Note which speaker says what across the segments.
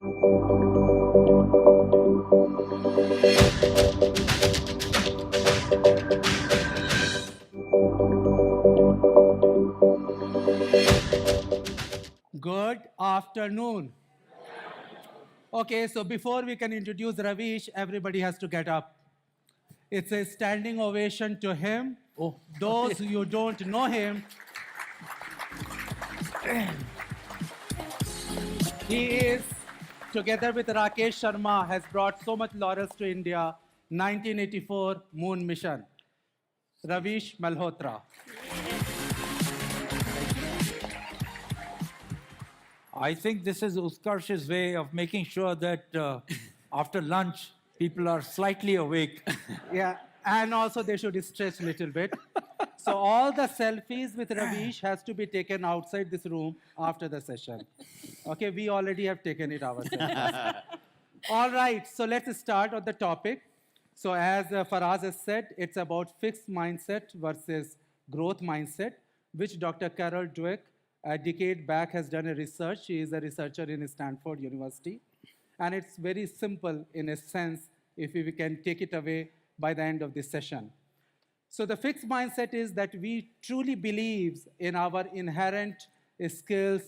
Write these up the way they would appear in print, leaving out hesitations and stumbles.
Speaker 1: Good afternoon. Okay, so before we can introduce Ravish, everybody has to get up. It's a standing ovation to him.
Speaker 2: Oh,
Speaker 1: Those who don't know him, he is, together with Rakesh Sharma, has brought so much laurels to India. 1984 Moon Mission. Ravish Malhotra.
Speaker 2: I think this is Utkarsh's way of making sure that after lunch, people are slightly awake.
Speaker 1: Yeah, and also they should stretch a little bit. So all the selfies with Ravish has to be taken outside this room after the session. Okay, we already have taken it ourselves. All right, so let's start on the topic. So as Faraz has said, it's about fixed mindset versus growth mindset, which Dr. Carol Dweck, a decade back, has done a research. She is a researcher in Stanford University. And it's very simple in a sense if we can take it away by the end of this session. So the fixed mindset is that we truly believe in our inherent skills,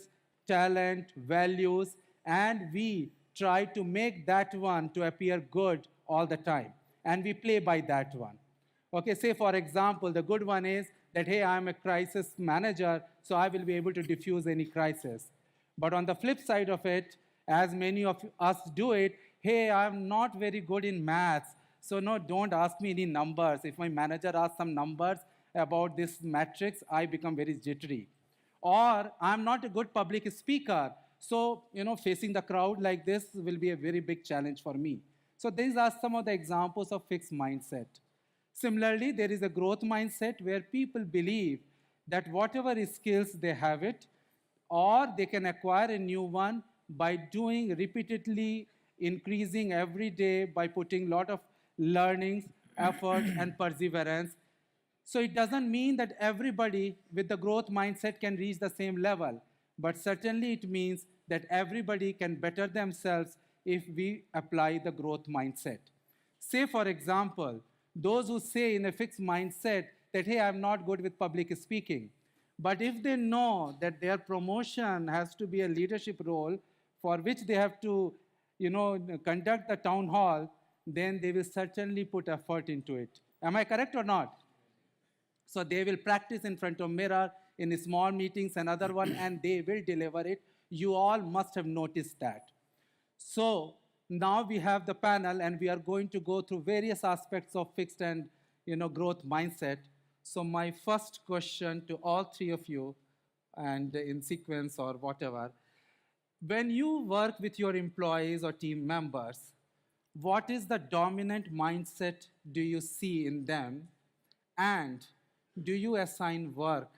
Speaker 1: talent, values, and we try to make that one to appear good all the time. And we play by that one. Okay, say for example, the good one is that, hey, I'm a crisis manager, so I will be able to diffuse any crisis. But on the flip side of it, as many of us do it, hey, I'm not very good in maths, so no, don't ask me any numbers. If my manager asks some numbers about this matrix, I become very jittery. Or I'm not a good public speaker, so facing the crowd like this will be a very big challenge for me. So these are some of the examples of fixed mindset. Similarly, there is a growth mindset where people believe that whatever skills they have it, or they can acquire a new one by doing repeatedly, increasing every day by putting a lot of learnings, effort, and perseverance. So it doesn't mean that everybody with the growth mindset can reach the same level, but certainly it means that everybody can better themselves if we apply the growth mindset. Say, for example, those who say in a fixed mindset that, hey, I'm not good with public speaking, but if they know that their promotion has to be a leadership role for which they have to, conduct the town hall, then they will certainly put effort into it. Am I correct or not? So they will practice in front of mirror in small meetings and other one, and they will deliver it. You all must have noticed that. So now we have the panel, and we are going to go through various aspects of fixed and growth mindset. So my first question to all three of you, and in sequence or whatever, when you work with your employees or team members, what is the dominant mindset do you see in them, and do you assign work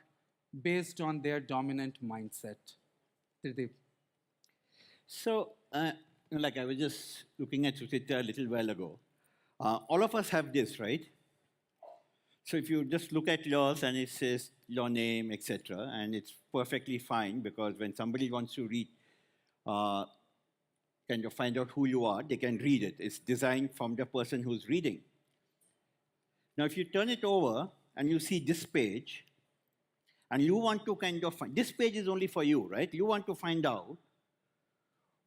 Speaker 1: based on their dominant mindset? Tridib.
Speaker 3: So, like I was just looking at Suchithra a little while ago. All of us have this, right? So if you just look at yours and it says your name, etc., and it's perfectly fine because when somebody wants to read, kind of find out who you are, they can read it. It's designed from the person who's reading. Now, if you turn it over and you see this page, and you want to kind of find, this page is only for you, right? You want to find out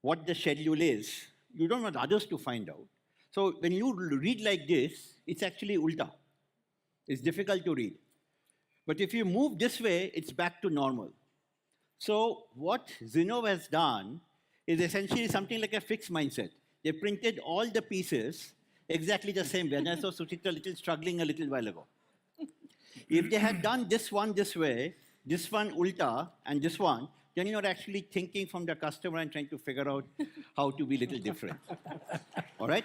Speaker 3: what the schedule is. You don't want others to find out. So when you read like this, it's actually ulta. It's difficult to read. But if you move this way, it's back to normal. So what Zinnov has done is essentially something like a fixed mindset. They printed all the pieces exactly the same way. And I saw Suchithra struggling a little while ago. If they had done this one this way, this one ulta, and this one, then you're actually thinking from the customer and trying to figure out how to be a little different. All right?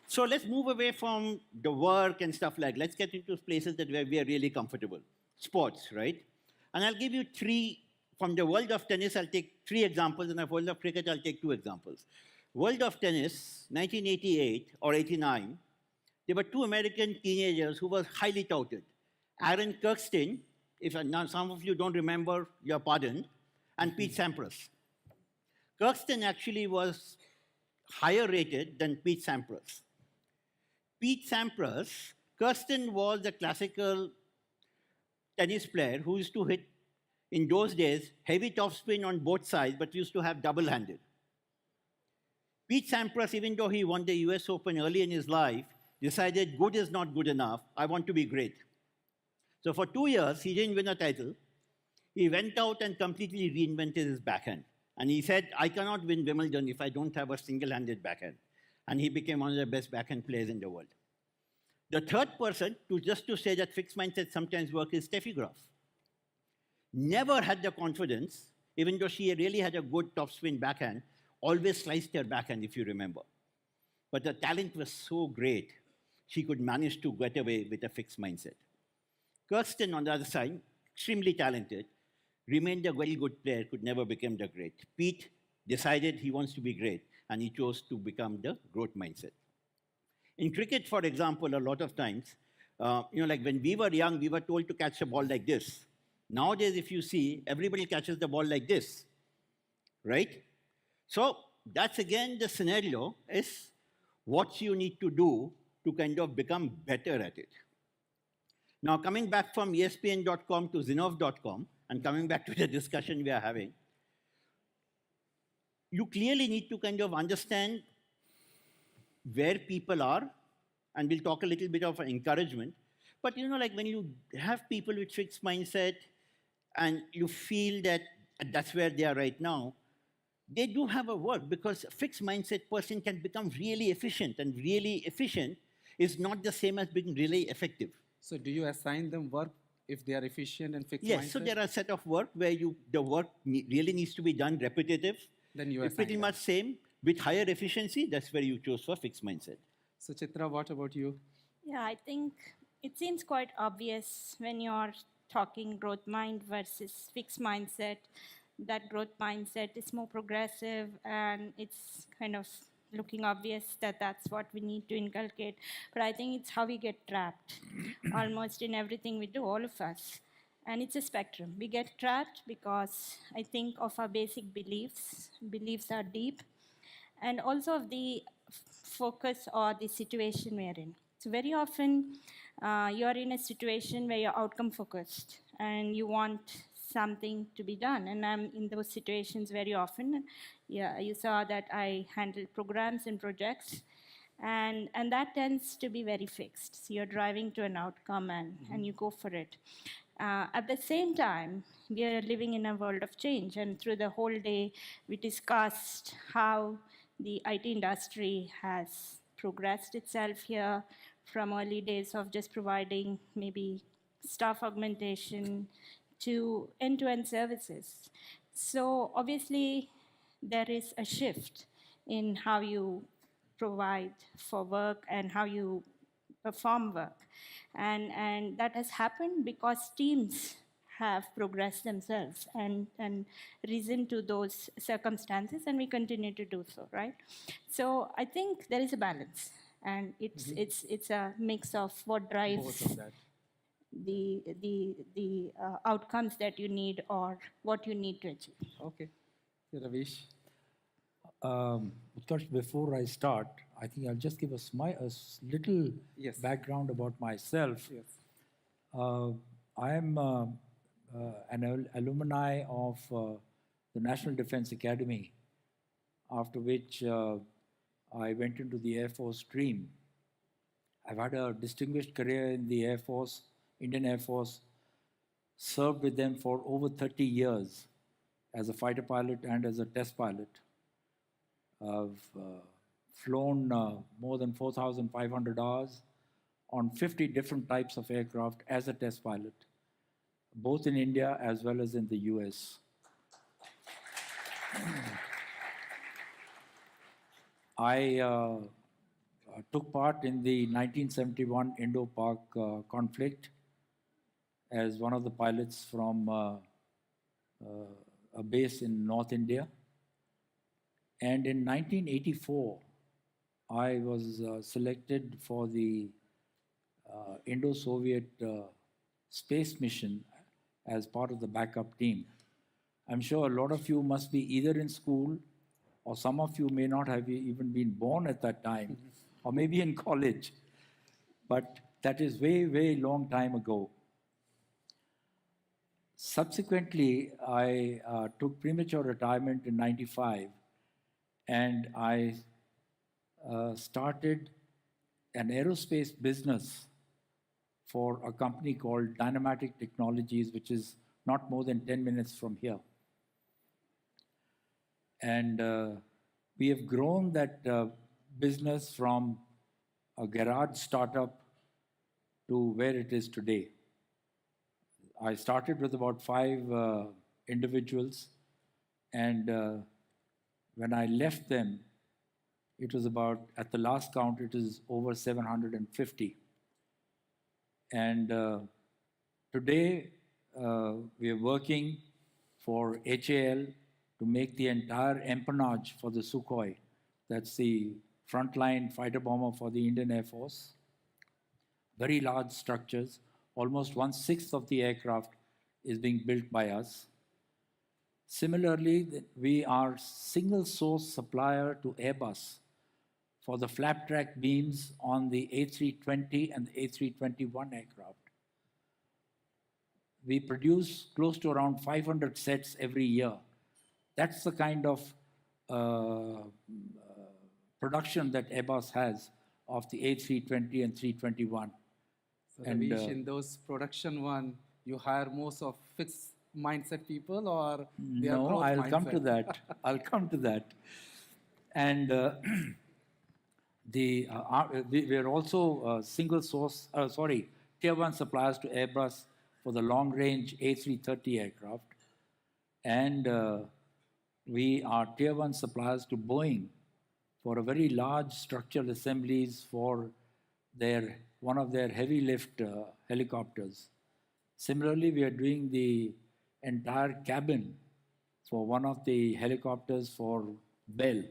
Speaker 3: So let's move away from the work and stuff like that. Let's get into places that where we are really comfortable. Sports, right? And I'll give you three. From the world of tennis, I'll take 3 examples, and the world of cricket, I'll take 2 examples. World of tennis, 1988 or 89, there were 2 American teenagers who were highly touted. Aaron Kirkstein, if some of you don't remember, you're pardoned, and Pete Sampras. Kirsten actually was higher rated than Pete Sampras. Pete Sampras, Kirsten was a classical tennis player who used to hit, in those days, heavy topspin on both sides, but used to have double-handed. Pete Sampras, even though he won the US Open early in his life, decided good is not good enough, I want to be great. So for 2 years, he didn't win a title. He went out and completely reinvented his backhand. And he said, I cannot win Wimbledon if I don't have a single-handed backhand. And he became one of the best backhand players in the world. The third person, just to say that fixed mindset sometimes works, is Steffi Graf. Never had the confidence, even though she really had a good topspin backhand, always sliced her backhand, if you remember. But the talent was so great, she could manage to get away with a fixed mindset. Kirsten, on the other side, extremely talented, remained a very good player, could never become the great. Pete decided he wants to be great, and he chose to become the growth mindset. In cricket, for example, a lot of times, like when we were young, we were told to catch a ball like this. Nowadays, if you see, everybody catches the ball like this, right? So that's again the scenario is what you need to do to kind of become better at it. Now, coming back from ESPN.com to Zinnov.com, and coming back to the discussion we are having, you clearly need to kind of understand where people are, and we'll talk a little bit of encouragement. But like when you have people with fixed mindset and you feel that that's where they are right now, they do have a work, because a fixed mindset person can become really efficient, and really efficient is not the same as being really effective.
Speaker 1: So do you assign them work if they are efficient and fixed
Speaker 3: Yes,
Speaker 1: mindset?
Speaker 3: so there are a set of work where the work really needs to be done repetitive.
Speaker 1: Then you
Speaker 3: It's
Speaker 1: assign
Speaker 3: pretty
Speaker 1: them.
Speaker 3: much same. With higher efficiency, that's where you chose for fixed mindset.
Speaker 1: Suchithra, what about you?
Speaker 4: Yeah, I think it seems quite obvious when you're talking growth mind versus fixed mindset, that growth mindset is more progressive, and it's kind of looking obvious that that's what we need to inculcate. But I think it's how we get trapped almost in everything we do, all of us. And it's a spectrum. We get trapped because I think of our basic beliefs. Beliefs are deep, and also of the focus or the situation we're in. So very often you're in a situation where you're outcome focused and you want something to be done. And I'm in those situations very often. Yeah, you saw that I handle programs and projects, and that tends to be very fixed. So you're driving to an outcome and you go for it. At the same time, we are living in a world of change, and through the whole day, we discussed how the IT industry has progressed itself here from early days of just providing maybe staff augmentation to end-to-end services. So obviously, there is a shift in how you provide for work and how you perform work. And that has happened because teams have progressed themselves and risen to those circumstances, and we continue to do so, right? So I think there is a balance, and it's a mix of what drives
Speaker 1: Both of that.
Speaker 4: the outcomes that you need or what you need to achieve.
Speaker 1: Okay. Yeah, Ravish.
Speaker 2: Utkarsh, before I start, I think I'll just give a little
Speaker 1: Yes.
Speaker 2: background about myself.
Speaker 1: Yes.
Speaker 2: I am an alumni of the National Defense Academy, after which I went into the Air Force stream. I've had a distinguished career in the Air Force, Indian Air Force, served with them for over 30 years as a fighter pilot and as a test pilot. I've flown more than 4,500 hours on 50 different types of aircraft as a test pilot, both in India as well as in the US. I took part in the 1971 Indo-Pak conflict as one of the pilots from a base in North India. And in 1984, I was selected for the Indo-Soviet space mission as part of the backup team. I'm sure a lot of you must be either in school or some of you may not have even been born at that time, or maybe in college. But that is way, way long time ago. Subsequently, I took premature retirement in 95, and I started an aerospace business for a company called Dynamatic Technologies, which is not more than 10 minutes from here. And we have grown that business from a garage startup to where it is today. I started with about 5 individuals, and when I left them, it was about, at the last count, it is over 750. And today, we are working for HAL to make the entire empennage for the Sukhoi. That's the frontline fighter bomber for the Indian Air Force. Very large structures. Almost 1/6 of the aircraft is being built by us. Similarly, we are single source supplier to Airbus for the flap track beams on the A320 and the A321 aircraft. We produce close to around 500 sets every year. That's the kind of production that Airbus has of the A320 and 321.
Speaker 1: So Ravish, in those production one, you hire most of fixed mindset people, or they are
Speaker 2: no,
Speaker 1: growth
Speaker 2: I'll
Speaker 1: mindset?
Speaker 2: come to that. I'll come to that. And we are also tier 1 suppliers to Airbus for the long range A330 aircraft. And we are tier 1 suppliers to Boeing for a very large structural assemblies for one of their heavy lift helicopters. Similarly, we are doing the entire cabin for one of the helicopters for Bell.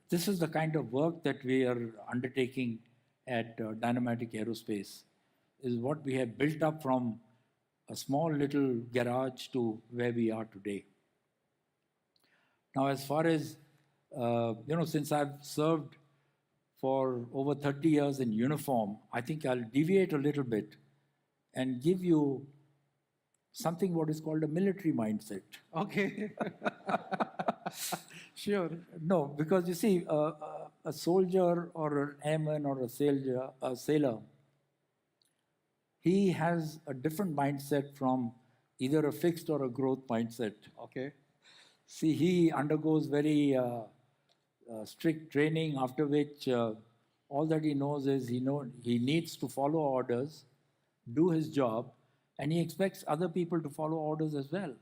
Speaker 2: This is the kind of work that we are undertaking at Dynamatic Aerospace, is what we have built up from a small little garage to where we are today. Now, as far as, since I've served for over 30 years in uniform, I think I'll deviate a little bit and give you something what is called a military mindset.
Speaker 1: Okay. Sure.
Speaker 2: No, because you see, a soldier or an airman or a sailor, he has a different mindset from either a fixed or a growth mindset.
Speaker 1: Okay.
Speaker 2: See, he undergoes very strict training, after which all that he knows is he needs to follow orders, do his job, and he expects other people to follow orders as well.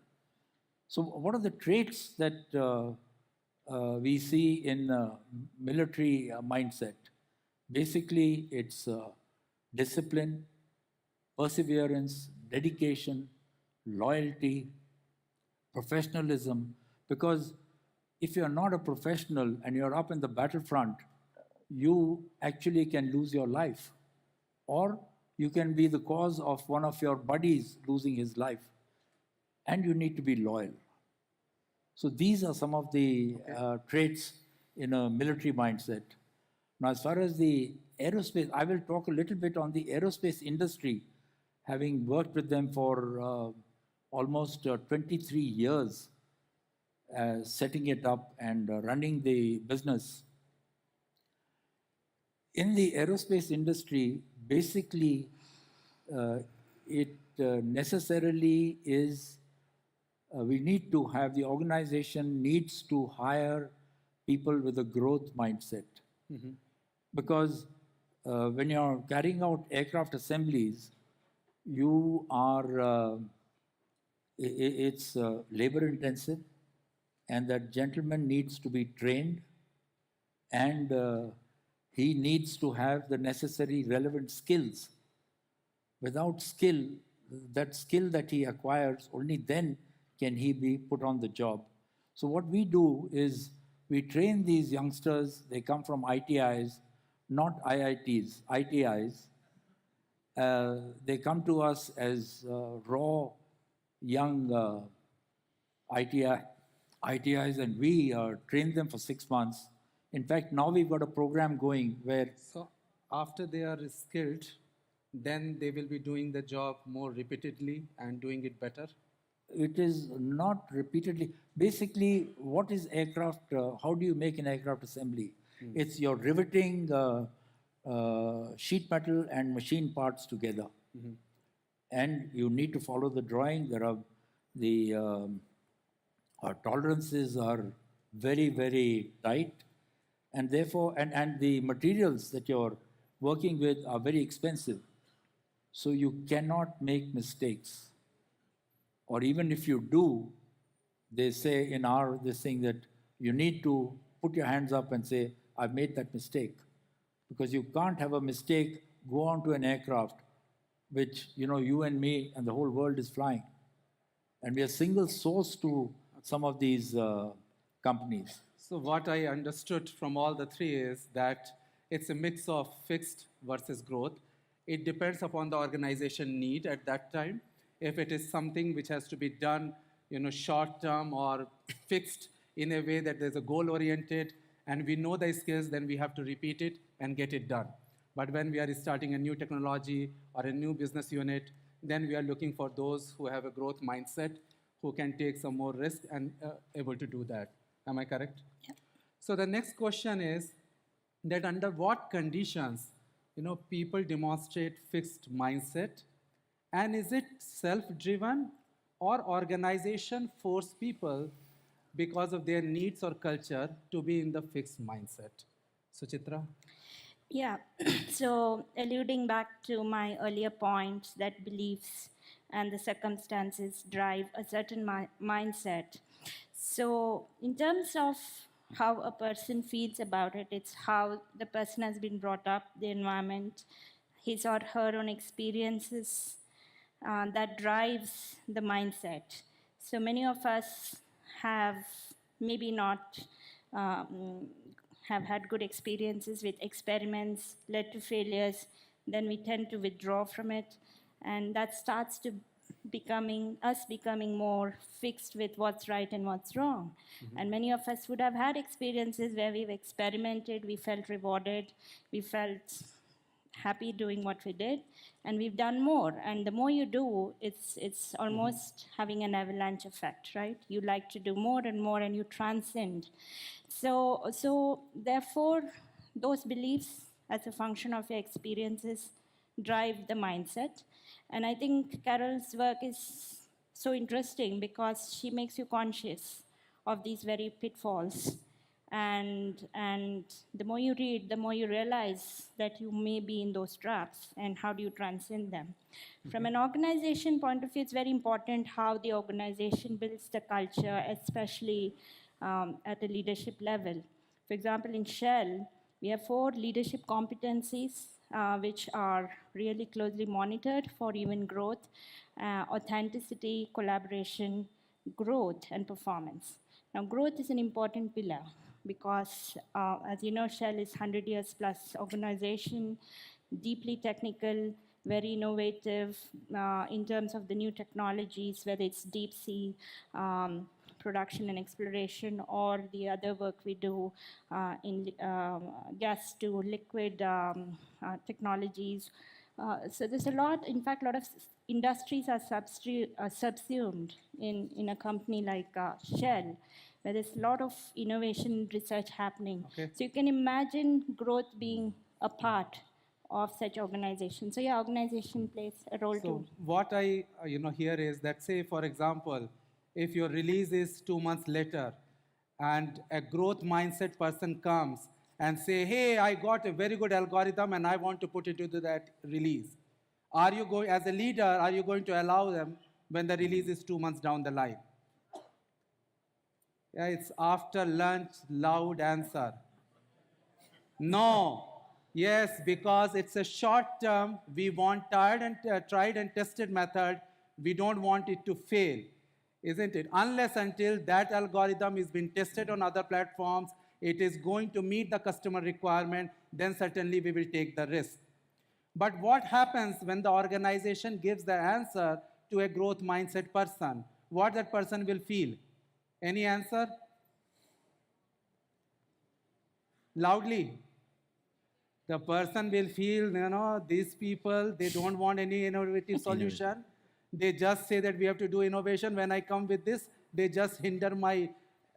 Speaker 2: So what are the traits that we see in military mindset? Basically, it's discipline, perseverance, dedication, loyalty, professionalism. Because if you're not a professional and you're up in the battlefront, you actually can lose your life. Or you can be the cause of one of your buddies losing his life. And you need to be loyal. So these are some of the traits in a military mindset. Now, as far as the aerospace, I will talk a little bit on the aerospace industry, having worked with them for almost 23 years, setting it up and running the business. In the aerospace industry, basically, it necessarily is, the organization needs to hire people with a growth mindset. Mm-hmm. Because when you're carrying out aircraft assemblies, you are, it's labor intensive, and that gentleman needs to be trained, and he needs to have the necessary relevant skills. Without skill, that skill that he acquires, only then can he be put on the job. So what we do is we train these youngsters. They come from ITIs, not IITs, ITIs. They come to us as raw, young ITIs, and we trained them for 6 months. In fact, now we've got a program going where
Speaker 1: So after they are skilled, then they will be doing the job more repeatedly and doing it better.
Speaker 2: it is not repeatedly. Basically, what is aircraft? How do you make an aircraft assembly? It's you're riveting sheet metal and machine parts together. And you need to follow the drawing. There are the our tolerances are very, very tight. And therefore, and the materials that you're working with are very expensive. So you cannot make mistakes. Or even if you do, they say in this thing that you need to put your hands up and say, I've made that mistake. Because you can't have a mistake go onto an aircraft which, you and me and the whole world is flying. And we are single source to some of these companies.
Speaker 1: So what I understood from all the three is that it's a mix of fixed versus growth. It depends upon the organization need at that time. If it is something which has to be done, short term or fixed in a way that there's a goal oriented and we know the skills, then we have to repeat it and get it done. But when we are starting a new technology or a new business unit, then we are looking for those who have a growth mindset, who can take some more risk and able to do that. Am I correct?
Speaker 4: Yeah.
Speaker 1: So the next question is that under what conditions, people demonstrate fixed mindset, and is it self-driven or organization force people because of their needs or culture to be in the fixed mindset? Suchithra?
Speaker 4: Yeah, so alluding back to my earlier point that beliefs and the circumstances drive a certain mindset. So in terms of how a person feels about it, it's how the person has been brought up, the environment, his or her own experiences that drives the mindset. So many of us have maybe not have had good experiences with experiments, led to failures, then we tend to withdraw from it. And that starts to becoming more fixed with what's right and what's wrong. And many of us would have had experiences where we've experimented, we felt rewarded, we felt happy doing what we did, and we've done more. And the more you do, it's almost having an avalanche effect, right? You like to do more and more, and you transcend. So therefore, those beliefs as a function of your experiences drive the mindset. And I think Carol's work is so interesting because she makes you conscious of these very pitfalls. And the more you read, the more you realize that you may be in those traps, and how do you transcend them. From an organization point of view, it's very important how the organization builds the culture, especially at a leadership level. For example, in Shell, we have 4 leadership competencies which are really closely monitored for even growth, authenticity, collaboration, growth, and performance. Now, growth is an important pillar because, as you know, Shell is 100 years plus organization, deeply technical, very innovative in terms of the new technologies, whether it's deep sea production and exploration, or the other work we do in gas to liquid technologies. So there's a lot, in fact, a lot of industries are subsumed in a company like Shell, where there's a lot of innovation research happening.
Speaker 1: Okay.
Speaker 4: So you can imagine growth being a part of such organizations. So yeah, organization plays a role too.
Speaker 1: So what I hear is that, say, for example, if your release is 2 months later and a growth mindset person comes and say, hey, I got a very good algorithm and I want to put it into that release. Are you going, as a leader, are you going to allow them when the release is 2 months down the line? Yeah, it's after lunch, loud answer. No. Yes, because it's a short term. We want tried and tested method. We don't want it to fail, isn't it? Unless until that algorithm is being tested on other platforms, it is going to meet the customer requirement, then certainly we will take the risk. But what happens when the organization gives the answer to a growth mindset person? What that person will feel? Any answer? Loudly. The person will feel, these people, they don't want any innovative solution. They just say that we have to do innovation. When I come with this, they just hinder my,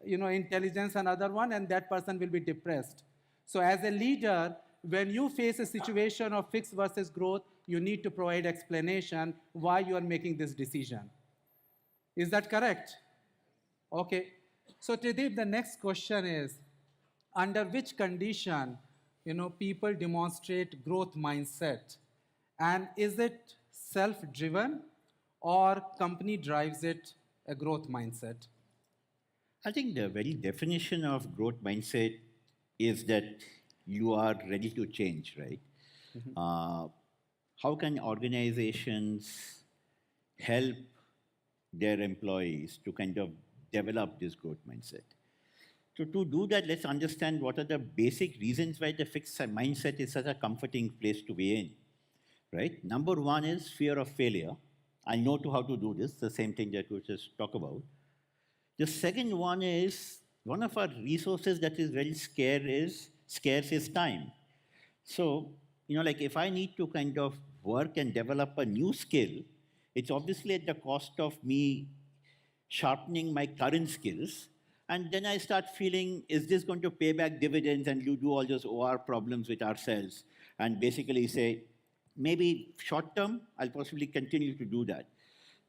Speaker 1: intelligence and other one, and that person will be depressed. So as a leader, when you face a situation of fixed versus growth, you need to provide explanation why you are making this decision. Is that correct? Okay. So Tridib, the next question is, under which condition people demonstrate growth mindset, and is it self-driven or company drives it a growth mindset?
Speaker 3: I think the very definition of growth mindset is that you are ready to change, right? How can organizations help their employees to kind of develop this growth mindset? So to do that, let's understand what are the basic reasons why the fixed mindset is such a comforting place to be in, right? Number one is fear of failure. I know how to do this, the same thing that we just talked about. The second one is, one of our resources that is very scarce is time. So, like if I need to kind of work and develop a new skill, it's obviously at the cost of me sharpening my current skills. And then I start feeling, is this going to pay back dividends? And you do all those OR problems with ourselves and basically say, maybe short term, I'll possibly continue to do that.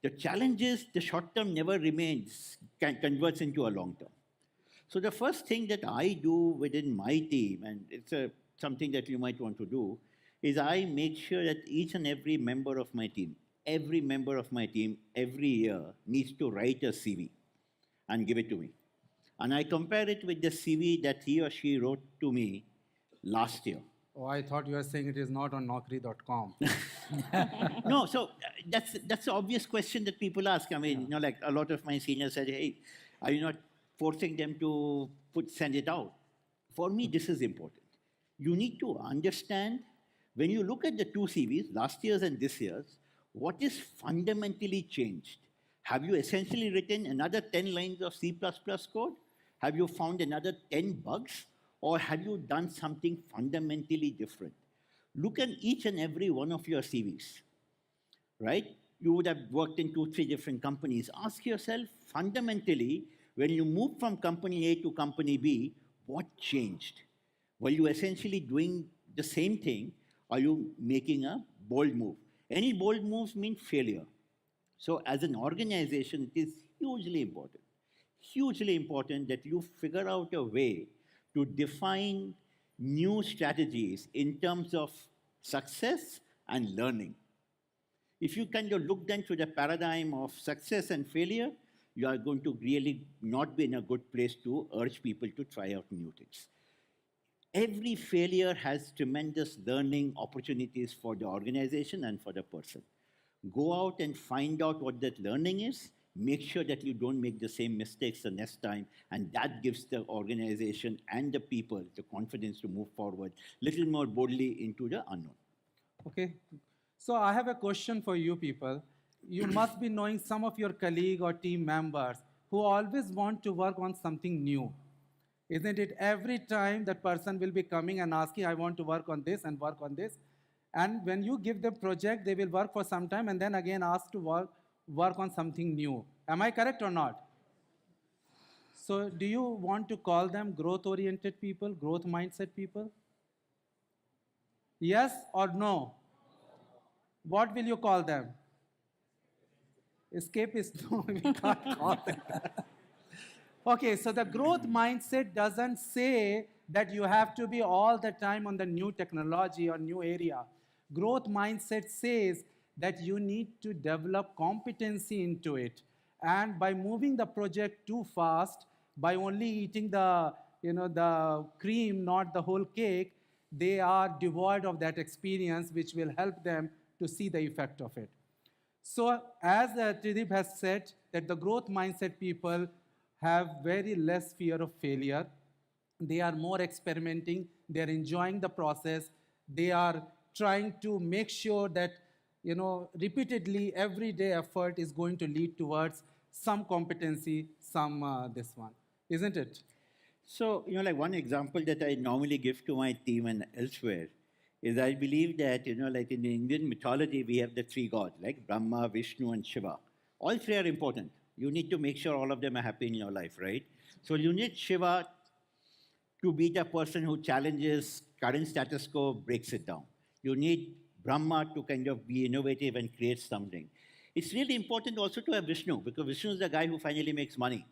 Speaker 3: The challenge is the short term never converts into a long term. So the first thing that I do within my team, and it's something that you might want to do, is I make sure that each and every member of my team, every year needs to write a CV and give it to me. And I compare it with the CV that he or she wrote to me last year.
Speaker 1: Oh, I thought you were saying it is not on Naukri.com.
Speaker 3: No, so that's the obvious question that people ask. I mean, like a lot of my seniors said, hey, are you not forcing them to send it out? For me, this is important. You need to understand, when you look at the two CVs, last year's and this year's, what is fundamentally changed? Have you essentially written another 10 lines of C++ code? Have you found another 10 bugs? Or have you done something fundamentally different? Look at each and every one of your CVs, right? You would have worked in 2-3 different companies. Ask yourself, fundamentally, when you moved from company A to company B, what changed? Were you essentially doing the same thing? Are you making a bold move? Any bold moves mean failure. So as an organization, it is hugely important that you figure out a way to define new strategies in terms of success and learning. If you kind of look then to the paradigm of success and failure, you are going to really not be in a good place to urge people to try out new things. Every failure has tremendous learning opportunities for the organization and for the person. Go out and find out what that learning is. Make sure that you don't make the same mistakes the next time, and that gives the organization and the people the confidence to move forward a little more boldly into the unknown.
Speaker 1: Okay. So I have a question for you people. You must be knowing some of your colleagues or team members who always want to work on something new. Isn't it? Every time that person will be coming and asking, I want to work on this and work on this. And when you give them project, they will work for some time and then again ask to work on something new. Am I correct or not? So do you want to call them growth-oriented people, growth mindset people? Yes or no? What will you call them? Escapist? No, we can't call them that. Okay, so the growth mindset doesn't say that you have to be all the time on the new technology or new area. Growth mindset says that you need to develop competency into it. And by moving the project too fast, by only eating the cream, not the whole cake, they are devoid of that experience which will help them to see the effect of it. So as Tridib has said, that the growth mindset people have very less fear of failure. They are more experimenting. They are enjoying the process. They are trying to make sure that repeatedly everyday effort is going to lead towards some competency, some this one, isn't it?
Speaker 3: So, like one example that I normally give to my team and elsewhere is I believe that, like in the Indian mythology, we have the three gods, like Brahma, Vishnu, and Shiva. All three are important. You need to make sure all of them are happy in your life, right? So you need Shiva to be the person who challenges current status quo, breaks it down. You need Brahma to kind of be innovative and create something. It's really important also to have Vishnu, because Vishnu is the guy who finally makes money,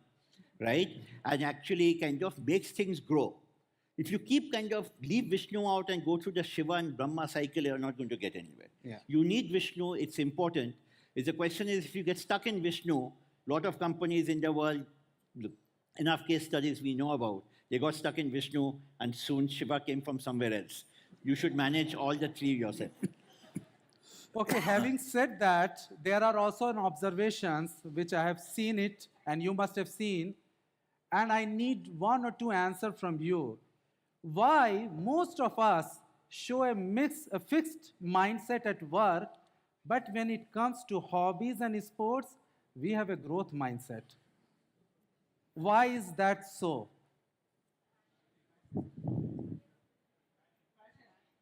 Speaker 3: right? And actually kind of makes things grow. If you keep kind of leave Vishnu out and go through the Shiva and Brahma cycle, you're not going to get anywhere.
Speaker 1: Yeah.
Speaker 3: You need Vishnu, it's important. The question is, if you get stuck in Vishnu, a lot of companies in the world, look, enough case studies we know about, they got stuck in Vishnu and soon Shiva came from somewhere else. You should manage all the three yourself.
Speaker 1: Okay, having said that, there are also observations which I have seen it and you must have seen, and I need one or two answers from you. Why most of us show a fixed mindset at work, but when it comes to hobbies and sports, we have a growth mindset? Why is that so?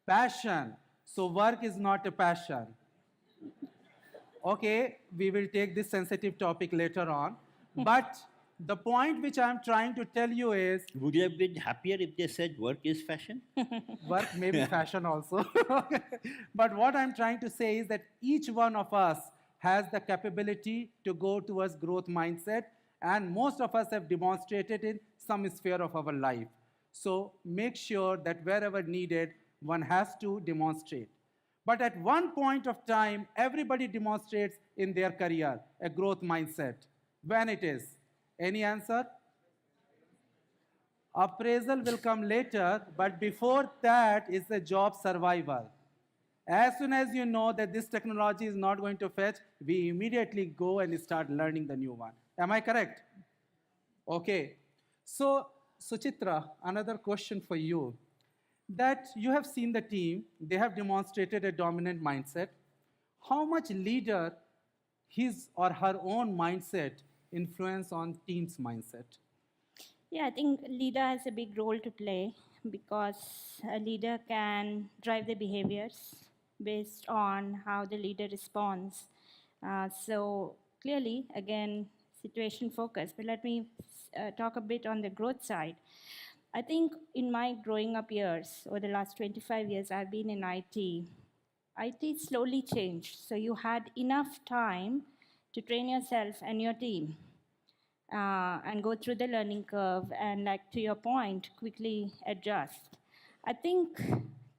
Speaker 1: Passion. So work is not a passion. Okay, we will take this sensitive topic later on. But the point which I'm trying to tell you is
Speaker 3: Would you have been happier if they said work is fashion?
Speaker 1: work may be fashion also. But what I'm trying to say is that each one of us has the capability to go towards growth mindset, and most of us have demonstrated in some sphere of our life. So make sure that wherever needed, one has to demonstrate. But at one point of time, everybody demonstrates in their career a growth mindset. When it is? Any answer? Appraisal will come later, but before that is the job survival. As soon as you know that this technology is not going to fetch, we immediately go and start learning the new one. Am I correct? Okay. So, Suchithra, another question for you. That you have seen the team, they have demonstrated a dominant mindset. How much leader, his or her own mindset, influence on team's mindset?
Speaker 4: Yeah, I think leader has a big role to play because a leader can drive the behaviors based on how the leader responds. So clearly, again, situation focus. But let me talk a bit on the growth side. I think in my growing up years, over the last 25 years, I've been in IT. IT slowly changed. So you had enough time to train yourself and your team and go through the learning curve and, like to your point, quickly adjust. I think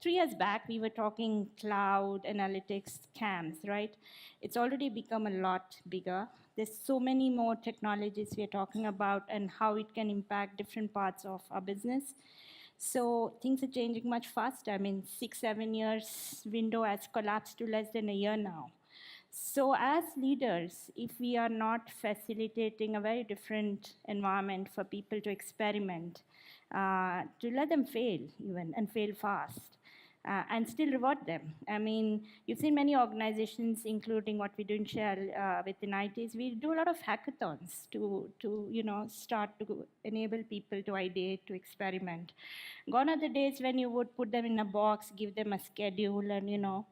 Speaker 4: 3 years back, we were talking cloud, analytics, CAMs, right? It's already become a lot bigger. There's so many more technologies we are talking about and how it can impact different parts of our business. So things are changing much faster. I mean, 6-7 years window has collapsed to less than a year now. So as leaders, if we are not facilitating a very different environment for people to experiment, to let them fail even and fail fast, and still reward them. I mean, you've seen many organizations, including what we do in Shell within ITs, we do a lot of hackathons to start to enable people to ideate, to experiment. Gone are the days when you would put them in a box, give them a schedule, and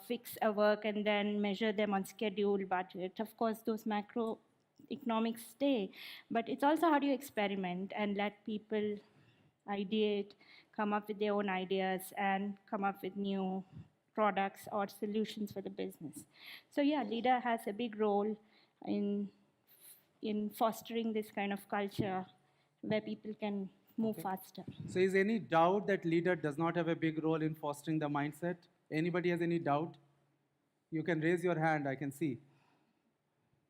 Speaker 4: fix a work and then measure them on schedule, budget. Of course, those macroeconomics stay, but it's also how do you experiment and let people ideate, come up with their own ideas, and come up with new products or solutions for the business. So yeah, leader has a big role in fostering this kind of culture where people can move faster.
Speaker 1: So is any doubt that leader does not have a big role in fostering the mindset? Anybody has any doubt? You can raise your hand, I can see.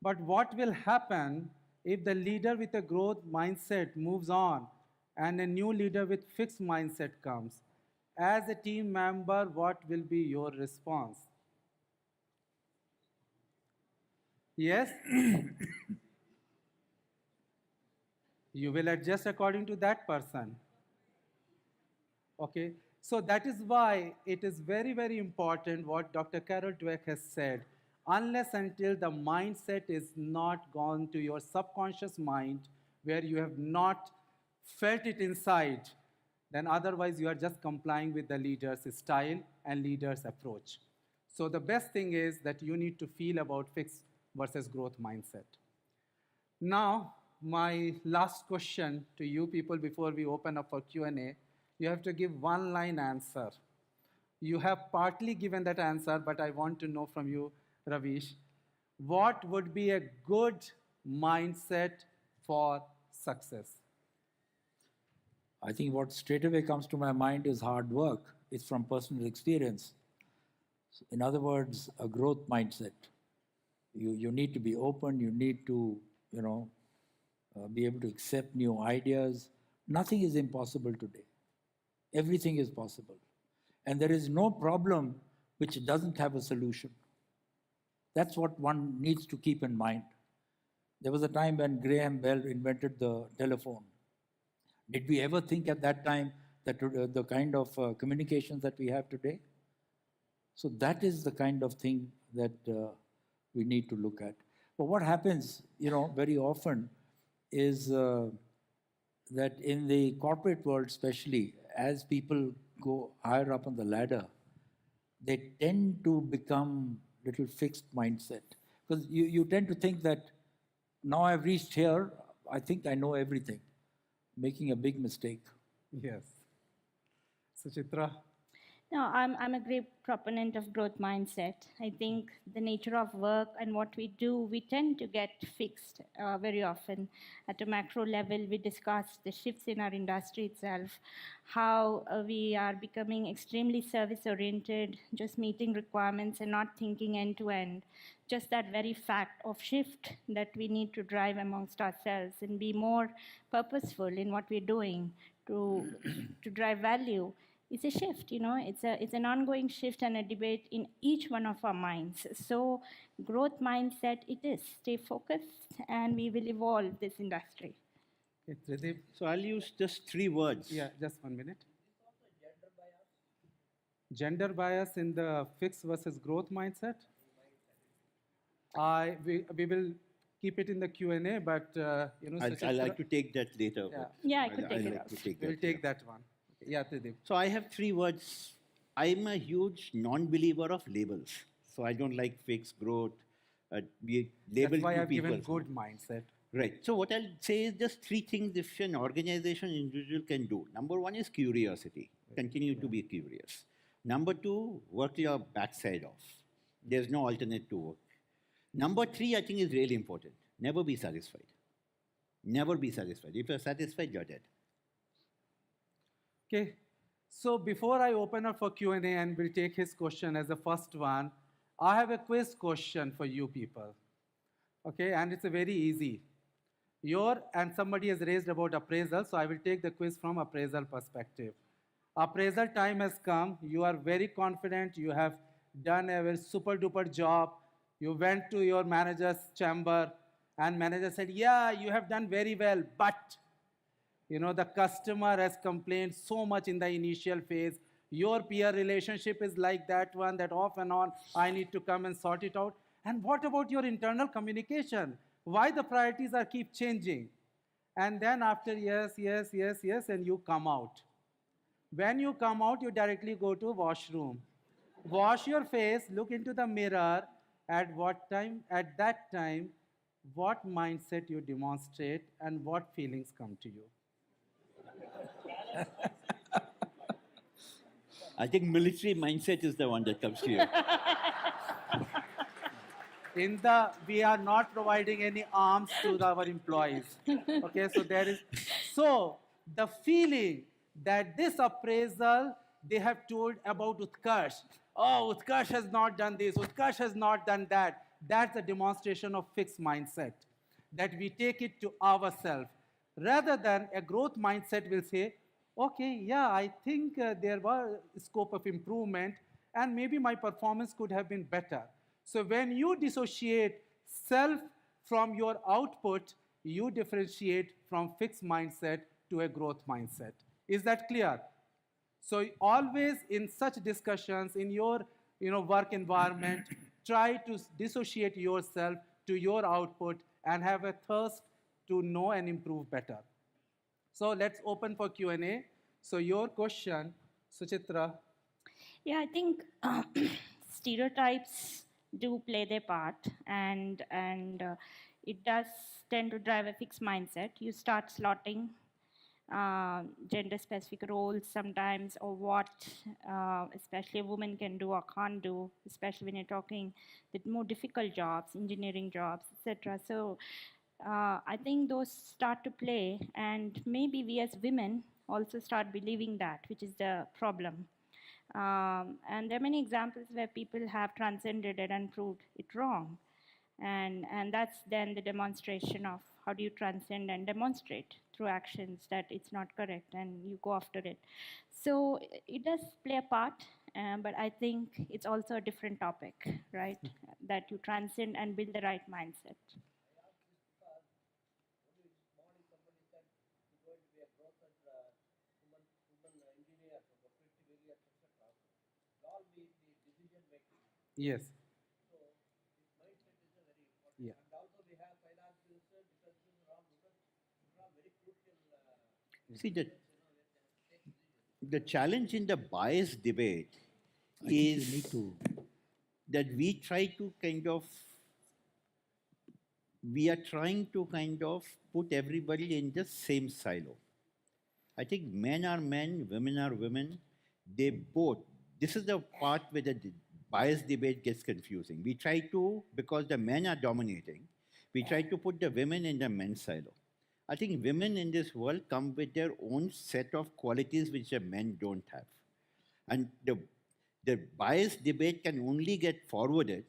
Speaker 1: But what will happen if the leader with a growth mindset moves on and a new leader with fixed mindset comes? As a team member, what will be your response? Yes? You will adjust according to that person. Okay? So that is why it is very, very important what Dr. Carol Dweck has said. unless until the mindset is not gone to your subconscious mind where you have not felt it inside, then otherwise you are just complying with the leader's style and leader's approach. So the best thing is that you need to feel about fixed versus growth mindset. Now, my last question to you people before we open up for Q&A, you have to give one-line answer. You have partly given that answer, but I want to know from you, Ravish, what would be a good mindset for success?
Speaker 2: I think what straight away comes to my mind is hard work. It's from personal experience. In other words, a growth mindset. You need to be open. You need to, be able to accept new ideas. Nothing is impossible today. Everything is possible. And there is no problem which doesn't have a solution. That's what one needs to keep in mind. There was a time when Graham Bell invented the telephone. Did we ever think at that time that the kind of communications that we have today? So that is the kind of thing that we need to look at. But what happens, very often is that in the corporate world especially, as people go higher up on the ladder, they tend to become little fixed mindset. Because you tend to think that now I've reached here, I think I know everything, making a big mistake.
Speaker 1: Yes. Suchithra?
Speaker 4: No, I'm a great proponent of growth mindset. I think the nature of work and what we do, we tend to get fixed very often. At a macro level, we discussed the shifts in our industry itself, how we are becoming extremely service-oriented, just meeting requirements and not thinking end-to-end. Just that very fact of shift that we need to drive amongst ourselves and be more purposeful in what we're doing to drive value. It's a shift, it's an ongoing shift and a debate in each one of our minds. So growth mindset it is. Stay focused and we will evolve this industry.
Speaker 1: Okay, Tridib?
Speaker 3: So I'll use just 3 words.
Speaker 1: Yeah, just 1 minute. Gender bias in the fixed versus growth mindset? We will keep it in the Q&A, but
Speaker 3: I like to take that later.
Speaker 1: Yeah.
Speaker 4: Yeah, I could
Speaker 3: I
Speaker 4: take it
Speaker 3: like
Speaker 4: out.
Speaker 3: to take
Speaker 1: We'll
Speaker 3: that,
Speaker 1: take
Speaker 3: yeah.
Speaker 1: that one. Okay, yeah, Tridib.
Speaker 3: So I have 3 words. I'm a huge non-believer of labels. So I don't like fixed growth. We label
Speaker 1: That's why
Speaker 3: two
Speaker 1: I've
Speaker 3: people.
Speaker 1: given good mindset.
Speaker 3: Right. So what I'll say is just 3 things if an organization, individual can do. Number 1 is curiosity. Continue to be curious. Number 2, work your backside off. There's no alternate to work. Number 3, I think is really important. Never be satisfied. Never be satisfied. If you're satisfied, you're dead.
Speaker 1: Okay, so before I open up for Q&A and we'll take his question as the first one, I have a quiz question for you people. Okay, and it's a very easy. And somebody has raised about appraisal, so I will take the quiz from appraisal perspective. Appraisal time has come. You are very confident. You have done a very super duper job. You went to your manager's chamber and manager said, yeah, you have done very well, but the customer has complained so much in the initial phase. Your peer relationship is like that one, that off and on, I need to come and sort it out. And what about your internal communication? Why the priorities are keep changing? And then after yes, and you come out. When you come out, you directly go to washroom. Wash your face, look into the mirror. At that time, what mindset you demonstrate and what feelings come to you?
Speaker 3: I think military mindset is the one that comes to you.
Speaker 1: We are not providing any arms to our employees. Okay, so the feeling that this appraisal, they have told about Utkarsh. Oh, Utkarsh has not done this, Utkarsh has not done that. That's a demonstration of fixed mindset, that we take it to ourselves. Rather than a growth mindset will say, okay, yeah, I think there was scope of improvement and maybe my performance could have been better. So when you dissociate self from your output, you differentiate from fixed mindset to a growth mindset. Is that clear? So always in such discussions, in your work environment, try to dissociate yourself to your output and have a thirst to know and improve better. So let's open for Q&A. So your question, Suchithra.
Speaker 4: Yeah, I think stereotypes do play their part, and it does tend to drive a fixed mindset. You start slotting gender-specific roles sometimes, or what especially a woman can do or can't do, especially when you're talking with more difficult jobs, engineering jobs, etc. So I think those start to play, and maybe we as women also start believing that, which is the problem. And there are many examples where people have transcended it and proved it wrong. And that's then the demonstration of how do you transcend and demonstrate through actions that it's not correct and you go after it. So it does play a part, but I think it's also a different topic, right? That you transcend and build the right mindset.
Speaker 1: Yes. Yeah.
Speaker 3: See, the challenge in the bias debate is that we are trying to kind of put everybody in the same silo. I think men are men, women are women. They both. This is the part where the bias debate gets confusing. We try to, because the men are dominating, we try to put the women in the men's silo. I think women in this world come with their own set of qualities which the men don't have. And the bias debate can only get forwarded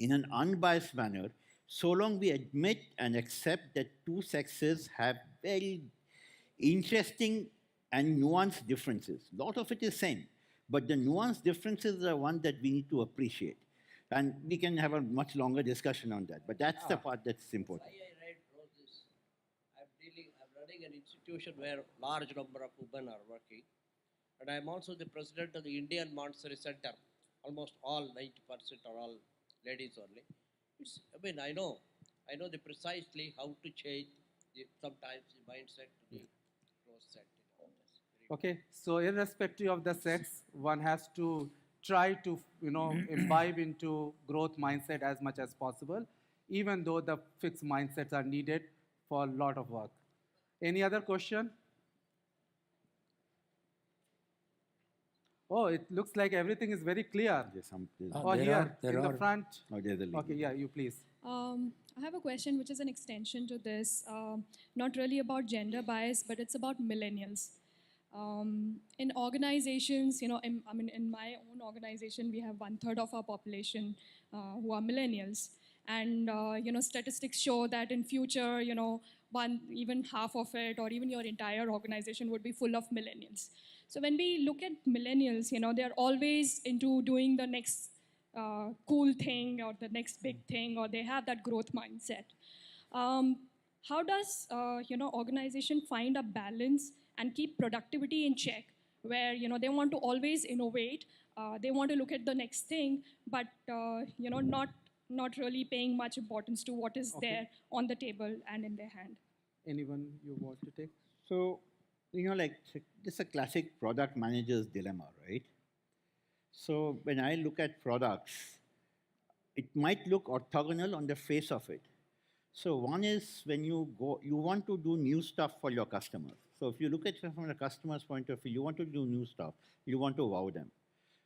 Speaker 3: in an unbiased manner so long we admit and accept that two sexes have very interesting and nuanced differences. A lot of it is same, but the nuanced differences are one that we need to appreciate. And we can have a much longer discussion on that, but that's the part that's important.
Speaker 5: I read this. I'm running an institution where large number of women are working. And I'm also the president of the Indian Montessori Center. Almost all, 90% are all ladies only. I know the precisely how to change sometimes the mindset to the close set.
Speaker 1: Okay, so irrespective of the sex, one has to try to, imbibe into growth mindset as much as possible, even though the fixed mindsets are needed for a lot of work. Any other question? Oh, it looks like everything is very clear.
Speaker 3: Yes,
Speaker 1: Here, in the front.
Speaker 3: Oh, there's a link.
Speaker 1: Okay, yeah, you please.
Speaker 6: I have a question which is an extension to this, not really about gender bias, but it's about millennials. In organizations, in my own organization, we have 1/3 of our population who are millennials. And, statistics show that in future, even half of it or even your entire organization would be full of millennials. So when we look at millennials, they're always into doing the next cool thing or the next big thing, or they have that growth mindset. How does, organization find a balance and keep productivity in check, where, they want to always innovate, they want to look at the next thing, but, not really paying much importance to what is there on the table and in their hand?
Speaker 1: Anyone you want to take?
Speaker 3: So, this is a classic product manager's dilemma, right? So when I look at products, it might look orthogonal on the face of it. So one is when you want to do new stuff for your customers. So if you look at it from the customer's point of view, you want to do new stuff, you want to wow them.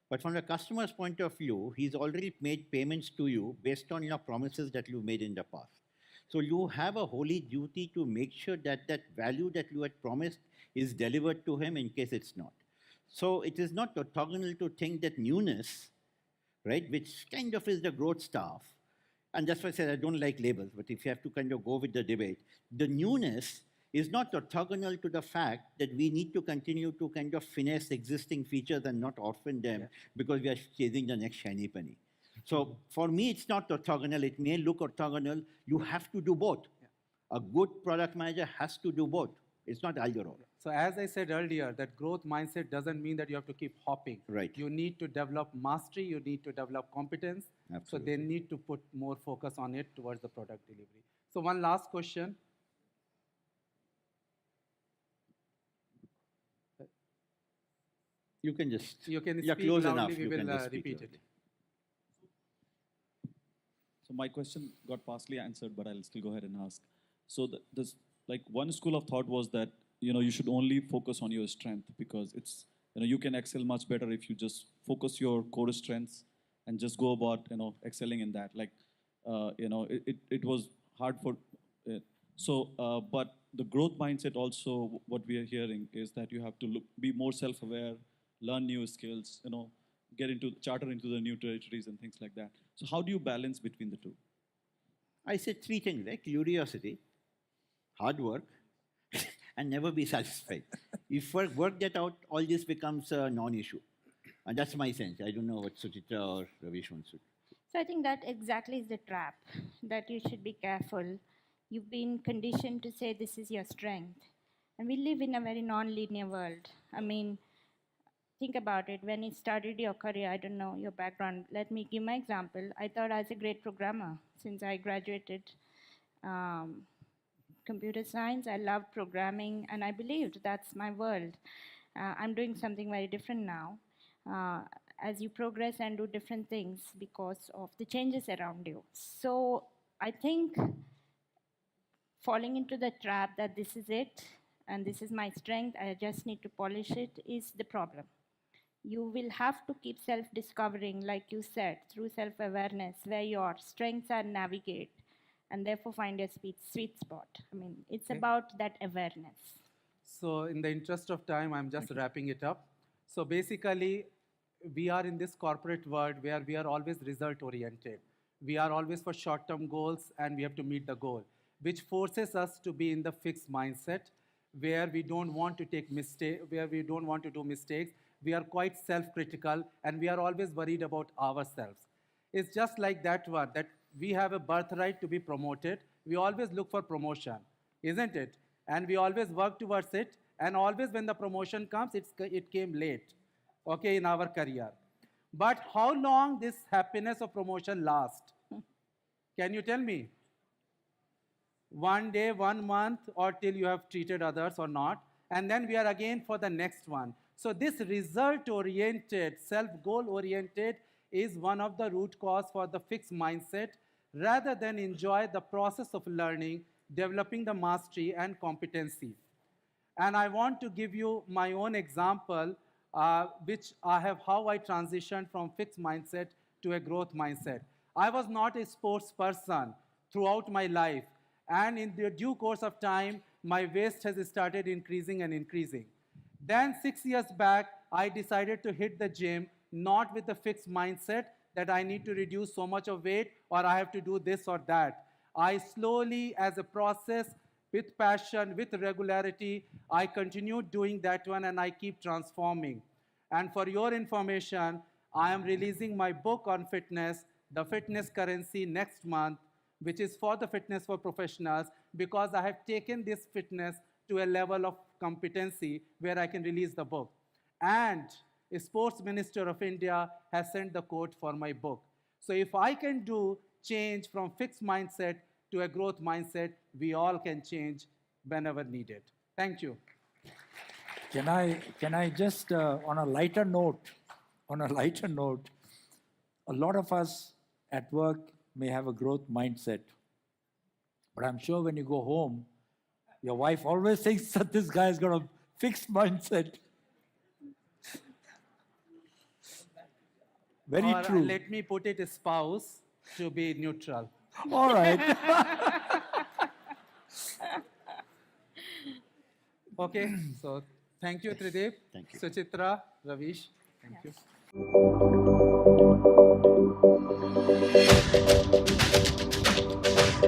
Speaker 3: But from the customer's point of view, he's already made payments to you based on your promises that you made in the past. So you have a holy duty to make sure that that value that you had promised is delivered to him in case it's not. So it is not orthogonal to think that newness, right, which kind of is the growth stuff, and that's why I said I don't like labels, but if you have to kind of go with the debate, the newness is not orthogonal to the fact that we need to continue to kind of finesse existing features and not orphan them because we are chasing the next shiny penny. So for me, it's not orthogonal. It may look orthogonal. You have to do both. A good product manager has to do both. It's not either or.
Speaker 1: So as I said earlier, that growth mindset doesn't mean that you have to keep hopping.
Speaker 3: Right.
Speaker 1: You need to develop mastery. You need to develop competence. So they need to put more focus on it towards the product delivery. So one last question.
Speaker 3: You can just.
Speaker 1: You can
Speaker 3: You're
Speaker 1: speak
Speaker 3: close
Speaker 1: loudly,
Speaker 3: enough.
Speaker 1: we
Speaker 3: You can
Speaker 1: will
Speaker 3: just speak
Speaker 1: repeat
Speaker 3: loudly.
Speaker 1: it.
Speaker 7: So my question got partially answered, but I'll still go ahead and ask. So this, like, one school of thought was that, you know, you should only focus on your strength, because it's, you know, you can excel much better if you just focus your core strengths and just go about, you know, excelling in that. Like, you know, it was hard for, but the growth mindset also, what we are hearing is that you have to be more self-aware, learn new skills, you know, charter into the new territories and things like that. So how do you balance between the two?
Speaker 3: I said three things, right? Curiosity, hard work, and never be satisfied. If you work that out, all this becomes a non-issue. And that's my sense. I don't know what Suchithra or Ravish wants to.
Speaker 4: So I think that exactly is the trap, that you should be careful. You've been conditioned to say this is your strength. And we live in a very non-linear world. I mean, think about it. When you started your career, I don't know your background. Let me give my example. I thought I was a great programmer since I graduated computer science. I loved programming, and I believed that's my world. I'm doing something very different now. As you progress and do different things because of the changes around you. So I think falling into the trap that this is it and this is my strength, I just need to polish it, is the problem. You will have to keep self-discovering, like you said, through self-awareness, where your strengths are navigate, and therefore find your sweet spot. I mean, it's about that awareness.
Speaker 1: So in the interest of time, I'm just wrapping it up. So basically, we are in this corporate world where we are always result-oriented. We are always for short-term goals, and we have to meet the goal, which forces us to be in the fixed mindset, where we don't want to take mistakes, where we don't want to do mistakes. We are quite self-critical, and we are always worried about ourselves. It's just like that one, that we have a birthright to be promoted. We always look for promotion, isn't it? And we always work towards it, and always when the promotion comes, it came late, okay, in our career. But how long this happiness of promotion lasts? Can you tell me? One day, 1 month, or till you have treated others or not, and then we are again for the next one. So this result-oriented, self-goal-oriented is one of the root cause for the fixed mindset, rather than enjoy the process of learning, developing the mastery and competency. And I want to give you my own example, which I have how I transitioned from fixed mindset to a growth mindset. I was not a sports person throughout my life. And in the due course of time, my waist has started increasing and increasing. Then 6 years back, I decided to hit the gym, not with the fixed mindset that I need to reduce so much of weight or I have to do this or that. I slowly, as a process, with passion, with regularity, I continue doing that one and I keep transforming. And for your information, I am releasing my book on fitness, The Fitness Currency, next month, which is for the fitness for professionals, because I have taken this fitness to a level of competency where I can release the book. And a sports minister of India has sent the quote for my book. So if I can do change from fixed mindset to a growth mindset, we all can change whenever needed. Thank you.
Speaker 2: Can I just, on a lighter note, a lot of us at work may have a growth mindset. But I'm sure when you go home, your wife always thinks that this guy's got a fixed mindset. Very
Speaker 1: Or
Speaker 2: true.
Speaker 1: let me put it, a spouse to be neutral.
Speaker 2: All right.
Speaker 1: Okay, so thank you, Tridib.
Speaker 3: Thank you.
Speaker 1: Suchithra, Ravish, thank you.